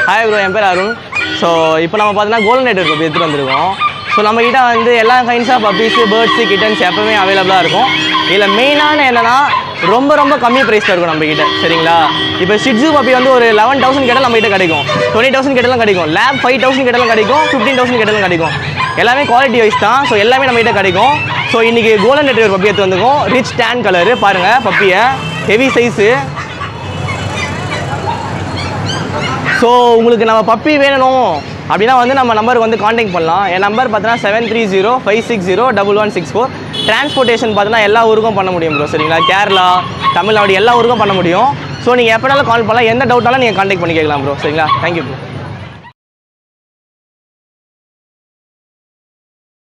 Hi bro, என் பேர் Arun. So இப்போ நம்ம பார்த்தீங்கன்னா கோல்டன் ரெட்ரிவர் பப்பி எடுத்துகிட்டு வந்திருக்கோம். ஸோ நம்மக்கிட்ட வந்து எல்லா kinds of puppies, birds, kittens எப்பவுமே அவைலபிளாக இருக்கும். இதில் மெயினான என்னென்னா ரொம்ப கம்மி ப்ரைஸில் இருக்கும் நம்மக்கிட்ட. சரிங்களா? இப்போ ஷிட்ஸு பப்பி வந்து ஒரு 11,000 கேட்டால் நம்மகிட்ட கிடைக்கும், 20,000 கேட்டாலும் கிடைக்கும், லேப் 5,000 கேட்டாலும் கிடைக்கும், 15,000 கேட்டாலும் கிடைக்கும். எல்லாமே குவாலிட்டி வைஸ் தான். ஸோ எல்லாமே நம்மகிட்ட கிடைக்கும். ஸோ இன்றைக்கி கோல்டன் ரெட்ரிவர் பப்பி எடுத்து வந்துருக்கோம். ரிச் டேன் கலரு பாருங்கள் பப்பியை, ஹெவி சைஸு. ஸோ உங்களுக்கு நம்ம பப்பி வேணும் அப்படின்னா வந்து நம்ம நம்பருக்கு வந்து காண்டாக்ட் பண்ணலாம். என் நம்பர் பார்த்தீங்கன்னா 7305601164. டிரான்ஸ்போர்ட்டேஷன் பார்த்தீங்கன்னா எல்லா ஊருக்கும் பண்ண முடியும் ப்ரோ. சரிங்களா? கேரளா, தமிழ்நாடு எல்லா ஊருக்கும் பண்ண முடியும். ஸோ நீங்கள் எப்போனாலும் கால் பண்ணலாம். எந்த டவுட்டாலும் நீங்கள் காண்டாக்ட் பண்ணி கேட்கலாம் ப்ரோ. சரிங்களா? Thank you bro.